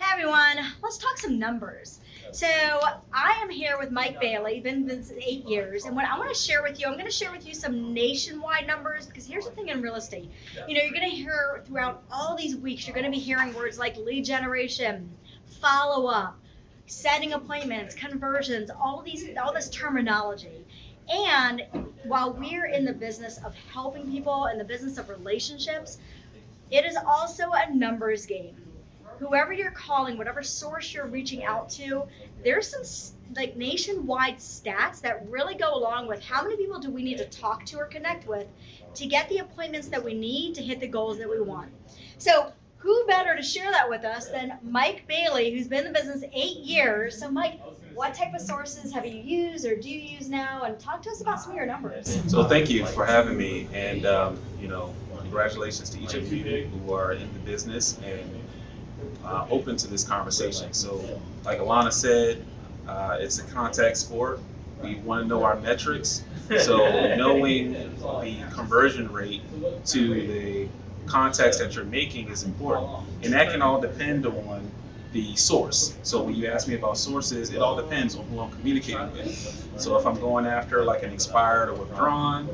Hey everyone, let's talk some numbers. So I am here with Mike Bailey, been since 8 years, and what I want to share with you, I'm going to share with you some nationwide numbers because here's the thing in real estate. You're going to hear throughout all these weeks, you're going to be hearing words like lead generation, follow up, setting appointments, conversions, all this terminology. And while we're in the business of helping people, in the business of relationships, it is also a numbers game. Whoever you're calling, whatever source you're reaching out to, there's some like nationwide stats that really go along with how many people do we need to talk to or connect with to get the appointments that we need to hit the goals that we want. So who better to share that with us than Mike Bailey, who's been in the business 8 years. So Mike, what type of sources have you used or do you use now? And talk to us about some of your numbers. So thank you for having me, and congratulations to each of you who are in the business and open to this conversation. So like Alana said, it's a contact sport. We want to know our metrics. So knowing the conversion rate to the contacts that you're making is important. And that can all depend on the source. So when you ask me about sources, it all depends on who I'm communicating with. So if I'm going after like an expired or withdrawn,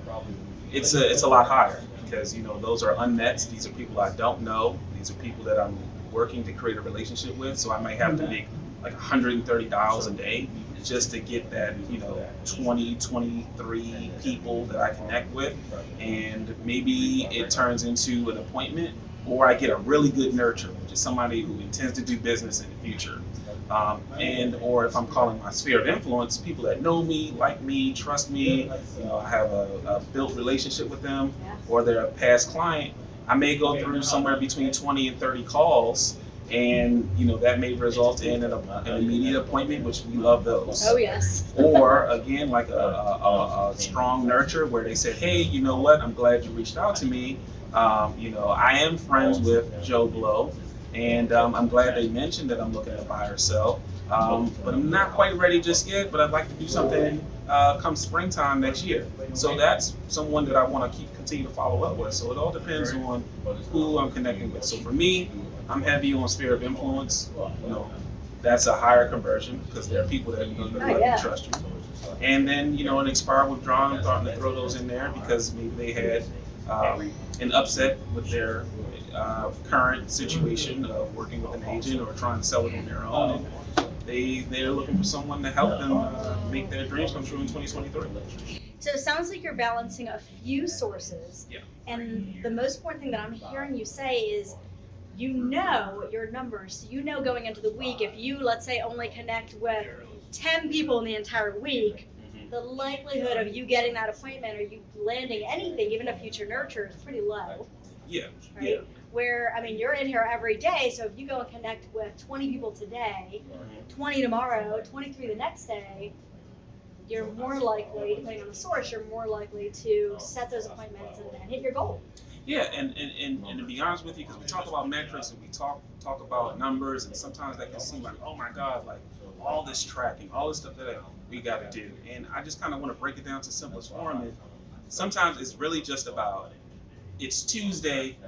it's a lot higher because those are unmet. These are people I don't know. These are people that I'm working to create a relationship with. So I might have to make like 130 dials a day just to get that 20, 23 people that I connect with, and maybe it turns into an appointment, or I get a really good nurture, which is somebody who intends to do business in the future. Or if I'm calling my sphere of influence, people that know me, like me, trust me, I have a built relationship with them, or they're a past client, I may go through somewhere between 20 and 30 calls, and that may result in an immediate appointment, which we love those. Oh yes. Or again, like a strong nurture where they said, hey, you know what, I'm glad you reached out to me. I am friends with Joe Blow, and I'm glad they mentioned that I'm looking to buy or sell, but I'm not quite ready just yet, but I'd like to do something come springtime next year. So that's someone that I want to continue to follow up with. So it all depends on who I'm connecting with. So for me, I'm heavy on sphere of influence. That's a higher conversion because there are people that you like and trust you. And then an expired withdrawn, I'm starting to throw those in there because maybe they had an upset with their current situation of working with an agent or trying to sell it on their own. And they're looking for someone to help them make their dreams come true in 2023. So it sounds like you're balancing a few sources. Yeah. And the most important thing that I'm hearing you say is your numbers. Going into the week, if you, let's say, only connect with 10 people in the entire week, the likelihood of you getting that appointment or you landing anything, even a future nurture, is pretty low. Yeah. Right? Yeah. Where, you're in here every day, so if you go and connect with 20 people today, 20 tomorrow, 23 the next day, you're more likely, depending on the source, you're more likely to set those appointments and hit your goal. Yeah, and to be honest with you, because we talk about metrics and we talk about numbers, and sometimes that can seem like, oh my God, like all this tracking, all this stuff that we got to do. And I just kind of want to break it down to simplest form. And sometimes it's really just about, it's Tuesday,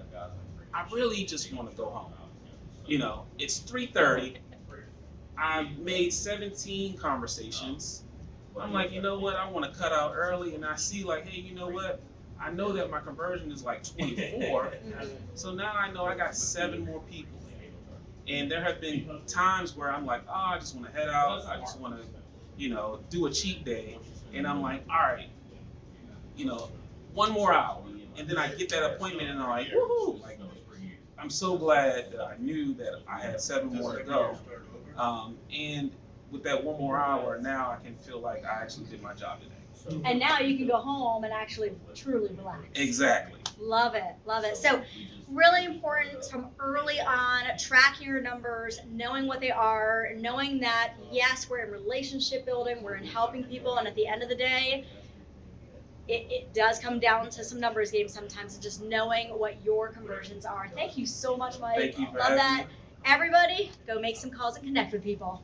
I really just want to go home. It's 3:30, I've made 17 conversations. I'm like, you know what, I want to cut out early, and I see like, hey, you know what? I know that my conversion is like 24, so now I know I got 7 more people. And there have been times where I'm like, I just want to head out. I just want to, do a cheat day. And I'm like, all right, 1 more hour. And then I get that appointment and I'm like, woohoo! Like, I'm so glad that I knew that I had 7 more to go. And with that 1 more hour, now I can feel like I actually did my job today. And now you can go home and actually truly relax. Exactly. Love it. Love it. So really important from early on, tracking your numbers, knowing what they are, knowing that, yes, we're in relationship building, we're in helping people, and at the end of the day, it does come down to some numbers games sometimes, and just knowing what your conversions are. Thank you so much, Mike. Thank you for Love having that. me. Everybody, go make some calls and connect with people.